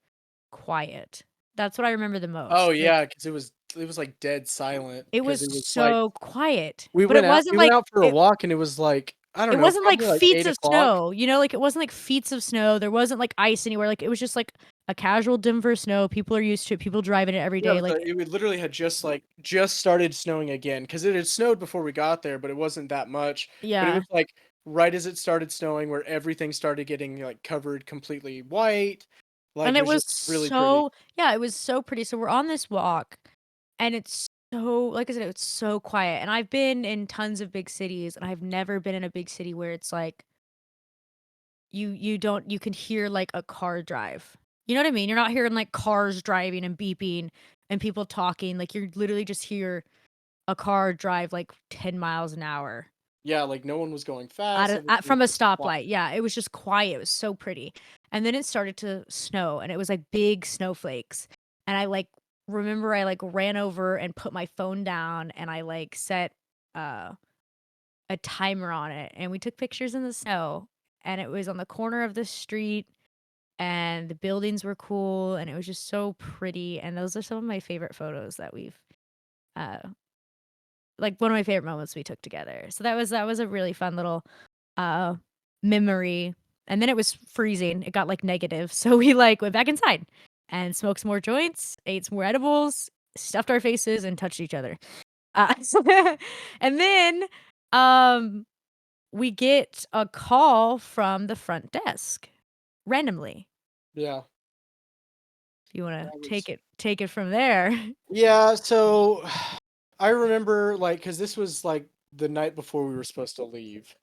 quiet. That's what I remember the Oh, most. Like yeah, 'cause it was, like, dead silent it because was it was, like so quiet, we but went out we went out for a it walk, and it was, like, I don't it know, wasn't like probably, like, feet of 8 o'clock. snow, like, it wasn't like feet of snow, there wasn't, like, ice anywhere, like, it was just, like, a casual Denver snow, people are used to it, people driving it every Yeah, day, like it would literally had just, like just started snowing again because it had snowed before we got there, but it wasn't that much, but it yeah, was, like, right as it started snowing where everything started getting, like, covered completely white, like, and it it was was just really pretty. so yeah, it was so pretty, so we're on this walk, and it's so like I said, it's so quiet, and I've been in tons of big cities, and I've never been in a big city where it's like you can hear, like, a car drive. You know what I mean? You're not hearing, like, cars driving and beeping and people talking, like, you're literally just hear a car drive, like, 10 miles an hour Yeah, like, no one was going fast, everything was from a just quiet. stoplight, yeah, it was just quiet, it was so pretty, and then it started to snow, and it was, like, big snowflakes, and I, like, remember I, like, ran over and put my phone down, and I, like, set, uh a timer on it, and we took pictures in the snow, and it was on the corner of the street, and the buildings were cool, and it was just so pretty, and those are some of my favorite photos that we've, uh like, one of my favorite moments we took together. So that was a really fun little, uh, memory, and then it was freezing, it got, like, negative, so we, like, went back inside and smoked some more joints, ate some more edibles, stuffed our faces, and touched each other. Uh, and then, um we get a call from the front desk randomly. Yeah. If you want That to was take it from there. Yeah, so I remember like cuz this was like the night before we were supposed to leave.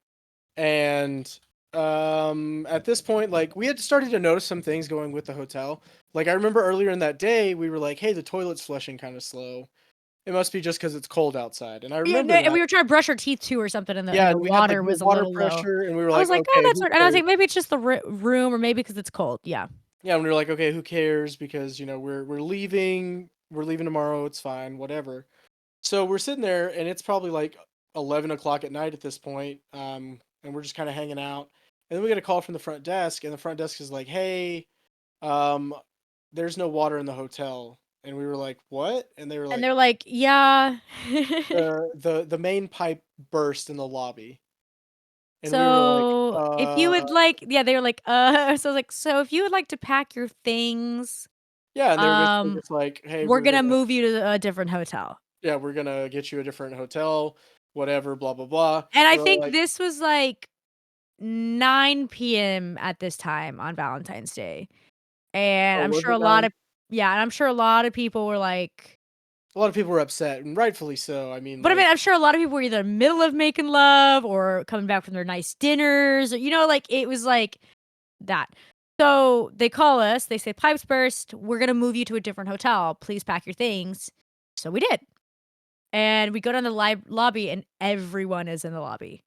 And at this point like we had started to notice some things going with the hotel. Like I remember earlier in that day we were like, "Hey, the toilet's flushing kind of slow. It must be just cuz it's cold outside." And I Yeah, remember no, and that. we were trying to brush our teeth too or something, and Yeah, the and we had like water no was a water little low. pressure and we were I was like, like, "Oh, "Okay, that's who weird." And I was cares?" like, "Maybe it's just the room, or maybe because it's cold." Yeah. Yeah, and we were like, "Okay, who cares because, we're leaving. We're leaving tomorrow. It's fine, whatever." So we're sitting there and it's probably like 11 o'clock at night at this point. And we're just kind of hanging out. And then we get a call from the front desk, and the front desk is like, "Hey, um, there's no water in the hotel." And we were like, "What?" And they were And like, they're like, "Yeah." the main pipe burst in the lobby. And we were like, So, if you would like, yeah, they were like, so I was like, "So if you would like to pack your things, yeah, and they were basically um, just like, "Hey, we're we're gonna gonna move you to a different hotel." yeah, we're gonna get you a different hotel, whatever, blah blah blah." And I We were think like, this was like 9 p.m. at this time on Valentine's Day. And "Oh, I'm was sure it a lot 9?" of yeah, and I'm sure a lot of people were like, A lot of people were upset, and rightfully so. I mean, but I mean, like, I'm sure a lot of people were either in the middle of making love or coming back from their nice dinners, or like it was like that. So they call us, they say, "Pipes burst. We're gonna move you to a different hotel. Please pack your things." So we did. And we go down the lobby, and everyone is in the lobby.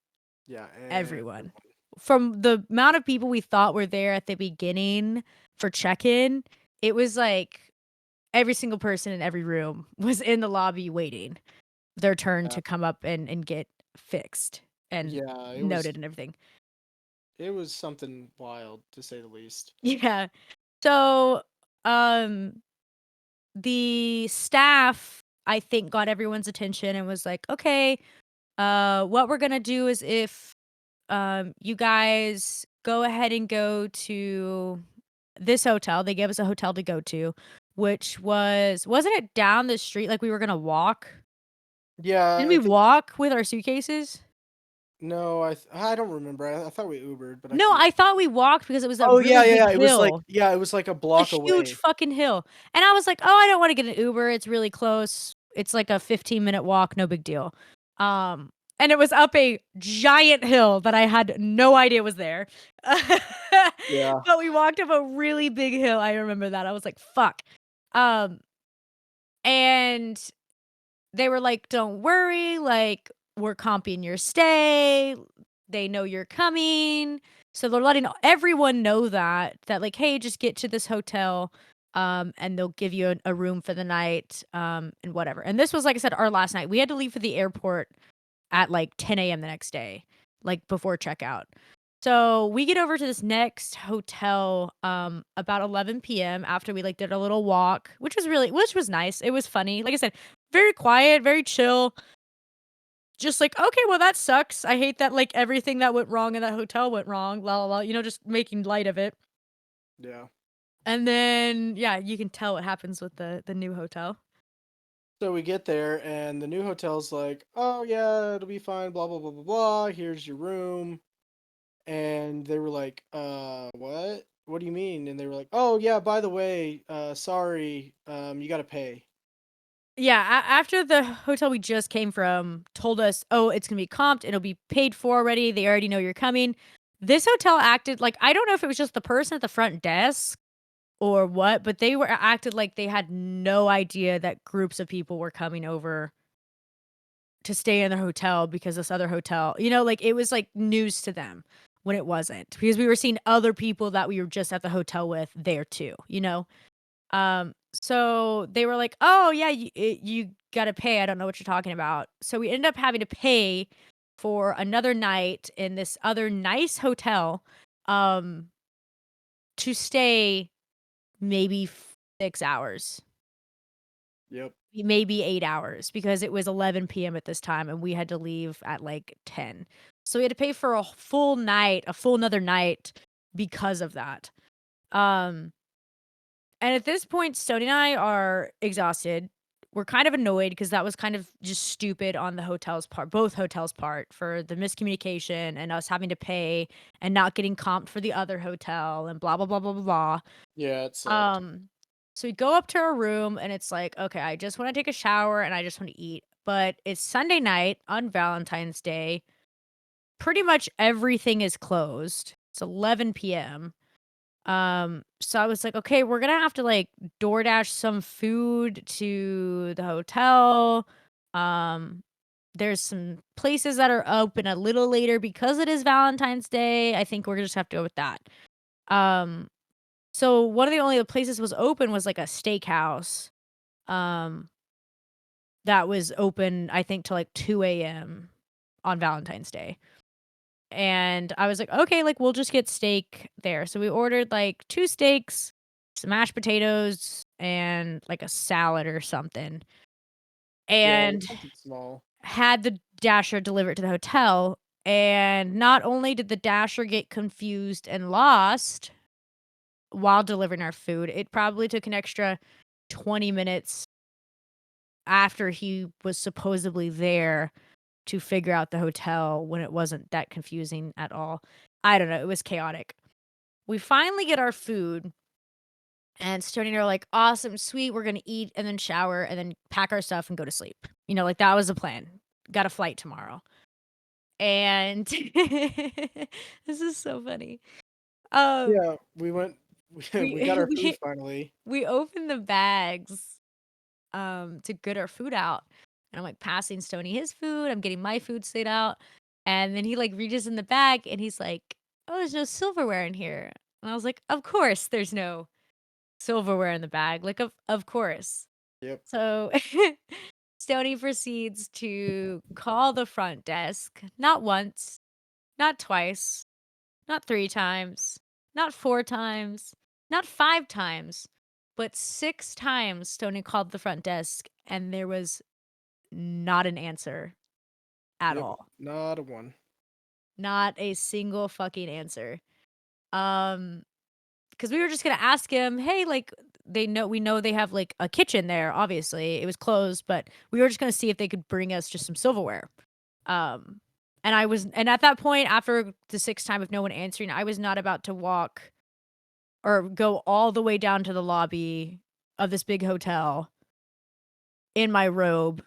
yeah, and Everyone. From the amount of people we thought were there at the beginning for check-in, it was like every single person in every room was in the lobby waiting their turn yeah, to come up and get fixed and yeah, noted and everything. it was something wild to say the least. Yeah. So, um, the staff, I think, got everyone's attention and was like, "Okay, what we're gonna do is if you guys go ahead and go to this hotel." They gave us a hotel to go to, which wasn't it down the street? Like we were gonna walk? Yeah, Didn't I we think walk with our suitcases? no, I don't remember. I thought we Ubered, but I No, could be. I thought we walked because it was a Oh really yeah, yeah, big yeah. hill. It was like a A block huge away. fucking hill. And I was like, "Oh, I don't wanna get an Uber, it's really close. It's like a 15-minute walk, no big deal." Um, and it was up a giant hill that I had no idea was there. Yeah, But we walked up a really big hill, I remember that, I was like, "Fuck." Um, and they were like, "Don't worry, like, we're comping your stay. They know you're coming." So they're letting everyone know that like, "Hey, just get to this hotel, and they'll give you a room for the night, and whatever." And this was, like I said, our last night. We had to leave for the airport at like 10 a.m. the next day, like before checkout. So we get over to this next hotel about 11 p.m. after we like did a little walk, which was nice. It was funny. Like I said, very quiet, very chill. Just like, okay, well that sucks. I hate that like everything that went wrong in that hotel went wrong. La la la. Just making light of it. yeah. And then yeah, you can tell what happens with the new hotel. So we get there, and the new hotel's like, "Oh yeah, it'll be fine." Blah blah blah blah blah. Here's your room. And they were like, what? What do you mean?" And they were like, "Oh yeah, by the way, sorry, you gotta pay." Yeah, after the hotel we just came from told us, "Oh, it's gonna be comped, it'll be paid for already, they already know you're coming." This hotel acted like I don't know if it was just the person at the front desk or what, but they were acted like they had no idea that groups of people were coming over to stay in the hotel because this other hotel like, it was, like, news to them when it wasn't, because we were seeing other people that we were just at the hotel with there too, you know? So they were like, "Oh, yeah, you gotta pay. I don't know what you're talking about." So we ended up having to pay for another night in this other nice hotel, um, to stay maybe 6 hours, Yep. maybe 8 hours because it was 11 p.m. at this time and we had to leave at like 10. So we had to pay for a full night, a full another night because of that. Um, and at this point, Stoney and I are exhausted. we're kind of annoyed because that was kind of just stupid on the hotel's part, both hotels' part, for the miscommunication and us having to pay and not getting comped for the other hotel and blah blah blah blah blah blah. Yeah, it sucked. So we go up to our room and it's like, okay, I just want to take a shower and I just want to eat. But it's Sunday night on Valentine's Day. Pretty much everything is closed. It's 11 p.m. So I was like, okay, we're gonna have to like DoorDash some food to the hotel. Um, there's some places that are open a little later because it is Valentine's Day. I think we're gonna just have to go with that. Um, so one of the only places was open was like a steakhouse. Um, that was open, I think, till like 2 a.m. on Valentine's Day. And I was like, "Okay, like, we'll just get steak there." So we ordered, like, 2 steaks, some mashed potatoes, and, like, a salad or something, Yeah, and something small. had the Dasher deliver it to the hotel, and not only did the Dasher get confused and lost while delivering our food, it probably took an extra 20 minutes after he was supposedly there to figure out the hotel when it wasn't that confusing at all. I don't know, it was chaotic. We finally get our food, and Stoney and I are like, "Awesome, sweet, we're gonna eat and then shower and then pack our stuff and go to sleep." You know, like, that was the plan. Got a flight tomorrow. And this is so funny. Um, Yeah, we went. We we got our food we finally. we opened the bags, to get our food out, and I'm, like, passing Stoney his food, I'm getting my food laid out, and then he, like, reaches in the bag, and he's like, "Oh, there's no silverware in here." And I was like, "Of course there's no silverware in the bag, like, of course." Yep. So, Stoney proceeds to call the front desk, not once, not twice, not 3 times, not 4 times, not 5 times, but 6 times Stoney called the front desk, and there was not an answer at Yep. all. Not a one. Not a single fucking answer. Um, because we were just gonna ask him, "Hey, like, we know they have, like, a kitchen there, obviously, it was closed, but we were just gonna see if they could bring us just some silverware." Um, and at that point, after the 6th time of no one answering, I was not about to walk or go all the way down to the lobby of this big hotel in my robe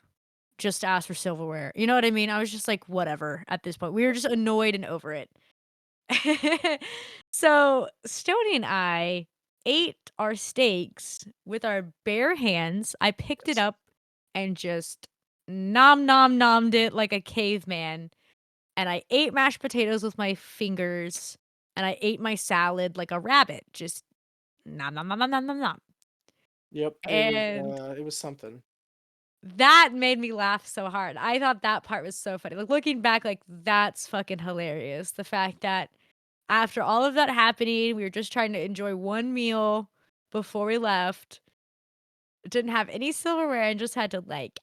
just to ask for silverware. You know what I mean? I was just like, whatever at this point. We were just annoyed and over it. So Stoney and I ate our steaks with our bare hands. I picked it Yes. up and just nommed it like a caveman. And I ate mashed potatoes with my fingers. And I ate my salad like a rabbit. Just nom. Yep. And It was something. that made me laugh so hard. I thought that part was so funny. Like, looking back, like, that's fucking hilarious. The fact that after all of that happening, we were just trying to enjoy one meal before we left, didn't have any silverware, and just had to, like,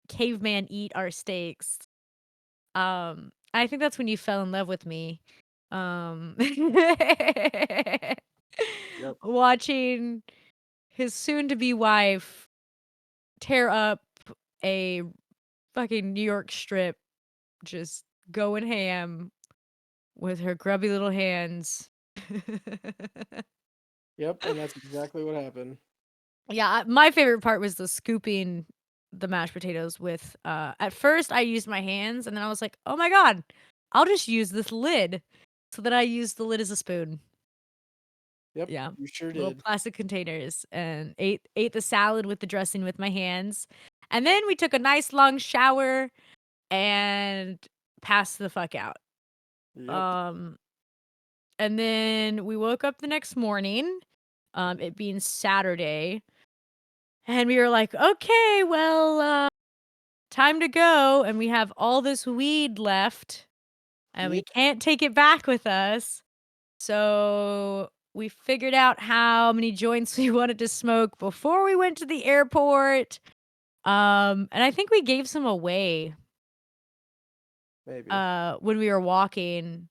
caveman eat our steaks. I think that's when you fell in love with me. Um, Yep. watching his soon-to-be wife tear up a fucking New York strip, just going ham with her grubby little hands. Yep. And that's exactly what happened. Yeah, my favorite part was the scooping the mashed potatoes with, at first I used my hands, and then I was like, "Oh my god, I'll just use this lid." So then I used the lid as a spoon. Yep. Yeah, You sure little did. plastic containers, and ate the salad with the dressing with my hands. And then we took a nice long shower and passed the fuck out. Yep. Um, and then we woke up the next morning, it being Saturday, and we were like, "Okay, well, time to go." And we have all this weed left, and we Yep. can't take it back with us. So we figured out how many joints we wanted to smoke before we went to the airport. And I think we gave some away, Maybe. when we were walking.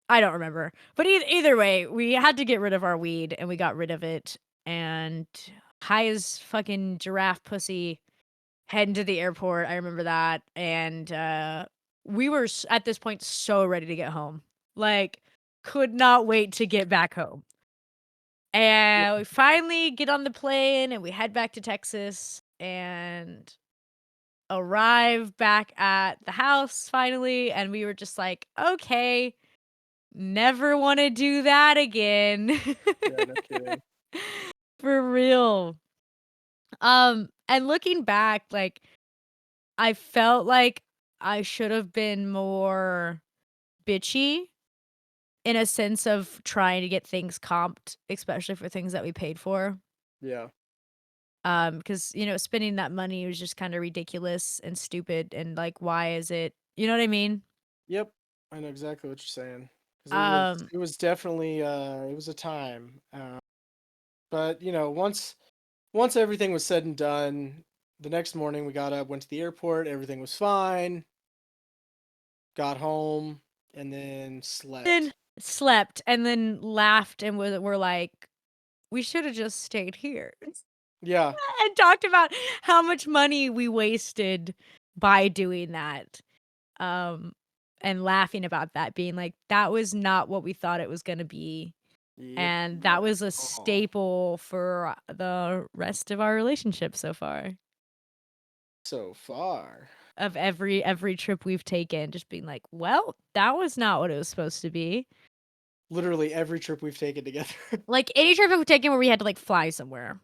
I don't remember. But either way, we had to get rid of our weed, and we got rid of it. and high as fucking giraffe pussy heading to the airport. I remember that. And we were at this point so ready to get home. Like, could not wait to get back home. And we finally get on the plane and we head back to Texas and arrive back at the house finally. And we were just like, okay, never want to do that again. Yeah, no kidding. For real. And looking back, like, I felt like I should have been more bitchy in a sense of trying to get things comped, especially for things that we paid for. Yeah. Because, spending that money was just kind of ridiculous and stupid, and like, why is it, you know what I mean? Yep. I know exactly what you're saying. 'Cause Um, it was definitely it was a time. But once everything was said and done, the next morning we got up, went to the airport, everything was fine, got home, and then then slept. slept and then laughed and were like, we should have just stayed here. Yeah. And talked about how much money we wasted by doing that. Um, and laughing about that, being like, that was not what we thought it was gonna be. Yep. And Not that was a at all. staple for the rest of our relationship so far. So far. Of every trip we've taken, just being like, well, that was not what it was supposed to be. Literally every trip we've taken together. Like any trip we've taken where we had to like fly somewhere,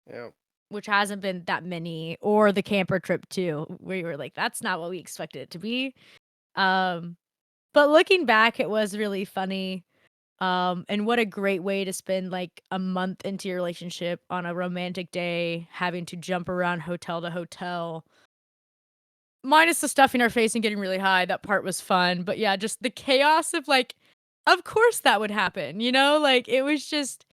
Yeah. which hasn't been that many, or the camper trip too, where you were like, that's not what we expected it to be. Um, but looking back, it was really funny. And what a great way to spend like a month into your relationship on a romantic day, having to jump around hotel to hotel. Minus the stuffing our face and getting really high. That part was fun. But yeah, just the chaos of like, of course that would happen, Like it was just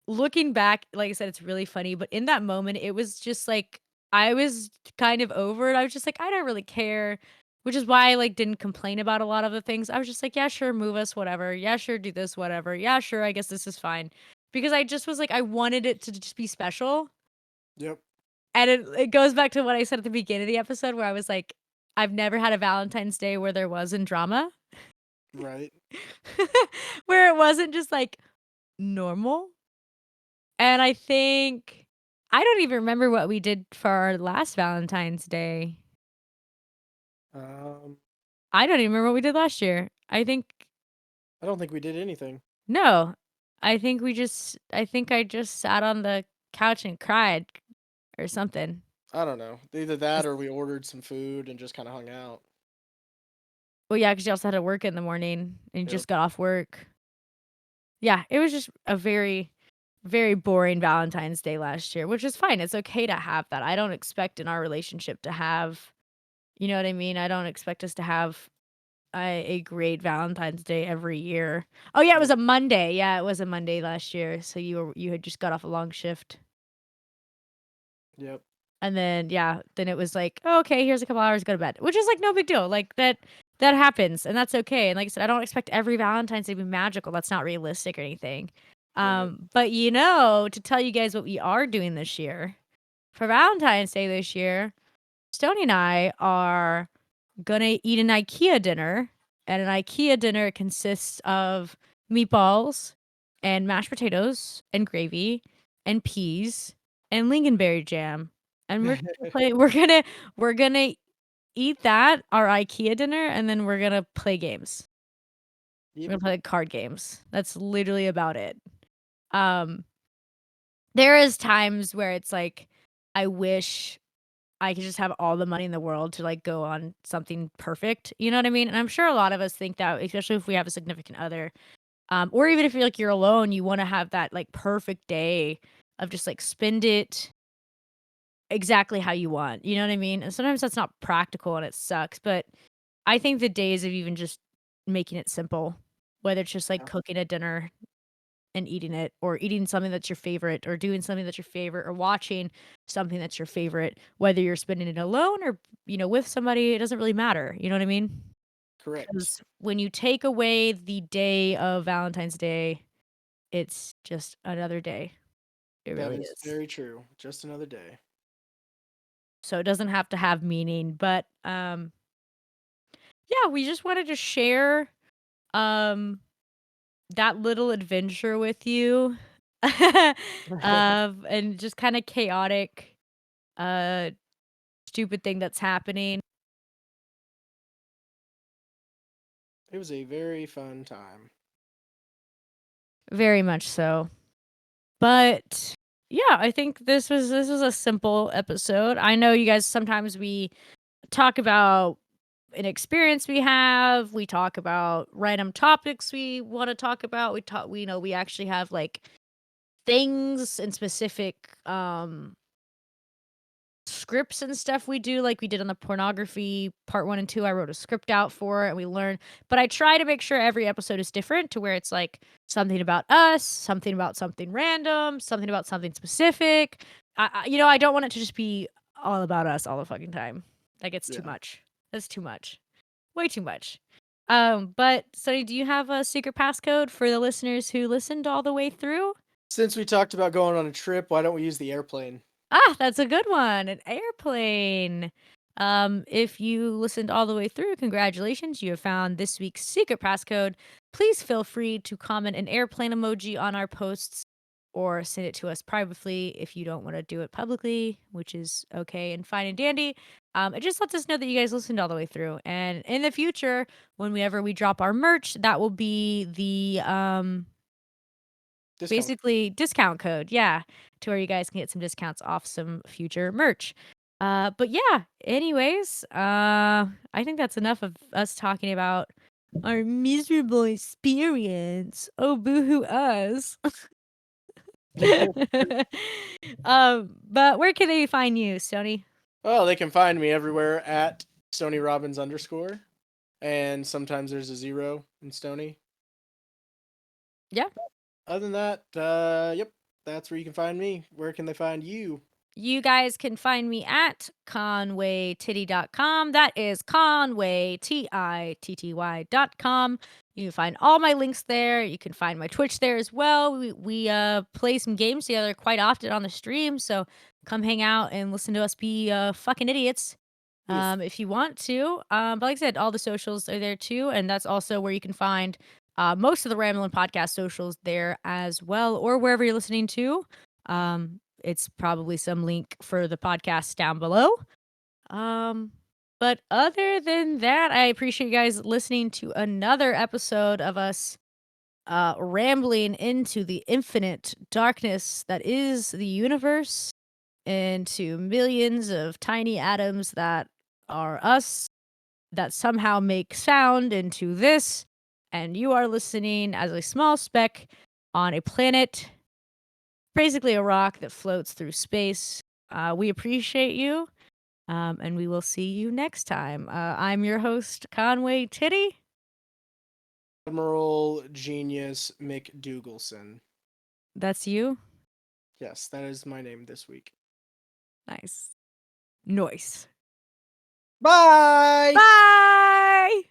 looking back, like I said, it's really funny. But in that moment, it was just like I was kind of over it. I was just like, I don't really care. Which is why I like didn't complain about a lot of the things. I was just like, yeah, sure, move us, whatever. Yeah, sure, do this, whatever. Yeah, sure, I guess this is fine. Because I just was like, I wanted it to just be special. Yep. And it goes back to what I said at the beginning of the episode where I was like, I've never had a Valentine's Day where there wasn't drama. Right. Where it wasn't just like normal. And I think I don't even remember what we did for our last Valentine's Day. Um, I don't even remember what we did last year. I don't think we did anything. No. I think I just sat on the couch and cried or something. I don't know. Either that or we ordered some food and just kind of hung out. Well, yeah, because you also had to work in the morning and you Yep. just got off work. Yeah, it was just a very, very boring Valentine's Day last year, which is fine. It's okay to have that. I don't expect in our relationship to have, you know what I mean? I don't expect us to have a great Valentine's Day every year. Oh yeah, it was a Monday. Yeah, it was a Monday last year. So you had just got off a long shift. Yep. And then then it was like, oh, okay, here's a couple hours, go to bed. Which is like no big deal. Like that happens and that's okay. And like I said, I don't expect every Valentine's Day to be magical. That's not realistic or anything. Right. But to tell you guys what we are doing this year. For Valentine's Day this year, Stoney and I are gonna eat an IKEA dinner. And an IKEA dinner consists of meatballs and mashed potatoes and gravy and peas and lingonberry jam. And we're gonna eat that, our IKEA dinner, and then we're gonna play games. We're Yep. gonna play like, card games. That's literally about it. Um, there is times where it's like, I wish I could just have all the money in the world to like go on something perfect. You know what I mean? And I'm sure a lot of us think that, especially if we have a significant other, or even if you're alone, you want to have that like perfect day of just like spend it exactly how you want. You know what I mean? And sometimes that's not practical and it sucks. But I think the days of even just making it simple, whether it's just like Yeah. cooking a dinner and eating it, or eating something that's your favorite, or doing something that's your favorite, or watching something that's your favorite, whether you're spending it alone or, with somebody, it doesn't really matter. You know what I mean? Correct. Because when you take away the day of Valentine's Day it's just another day. It That really is is. very true. Just another day. So it doesn't have to have meaning, but yeah, we just wanted to share um that little adventure with you of and just kind of chaotic uh stupid thing that's happening. It was a very fun time. Very much so. But yeah, I think this was a simple episode. I know you guys sometimes we talk about an experience we have, we talk about random topics we want to talk about. We know we actually have like things and specific scripts and stuff we do, like we did on the pornography part 1 and 2. I wrote a script out for it and we learn, but I try to make sure every episode is different to where it's like something about us, something about something random, something about something specific. I don't want it to just be all about us all the fucking time. Like it's too Yeah. much. That's too much. Way too much. But Sonny, do you have a secret passcode for the listeners who listened all the way through? Since we talked about going on a trip, why don't we use the airplane? Ah, that's a good one. An airplane. If you listened all the way through, congratulations. You have found this week's secret passcode. Please feel free to comment an airplane emoji on our posts or send it to us privately if you don't want to do it publicly, which is okay and fine and dandy. It just lets us know that you guys listened all the way through. And in the future, whenever we drop our merch, that will be the Discount. basically discount code, yeah, to where you guys can get some discounts off some future merch. But yeah, anyways, I think that's enough of us talking about our miserable experience. Oh, boohoo us. But where can they find you, Stoney? Well, they can find me everywhere at Stony Robbins _ and sometimes there's a 0 in Stony. Yeah. Other than that, yep, that's where you can find me. Where can they find you? You guys can find me at conwaytitty.com. That is conwaytitty.com. You can find all my links there. You can find my Twitch there as well. We play some games together quite often on the stream, so come hang out and listen to us be fucking idiots. Yes. If you want to. But like I said, all the socials are there too, and that's also where you can find most of the Ramblin' podcast socials there as well, or wherever you're listening to. It's probably some link for the podcast down below. But other than that, I appreciate you guys listening to another episode of us rambling into the infinite darkness that is the universe, into millions of tiny atoms that are us, that somehow make sound into this, and you are listening as a small speck on a planet, basically a rock that floats through space. We appreciate you, and we will see you next time. I'm your host, Conway Titty. Admiral Genius McDougalson. That's you? Yes, that is my name this week. Nice. Nice. Bye! Bye!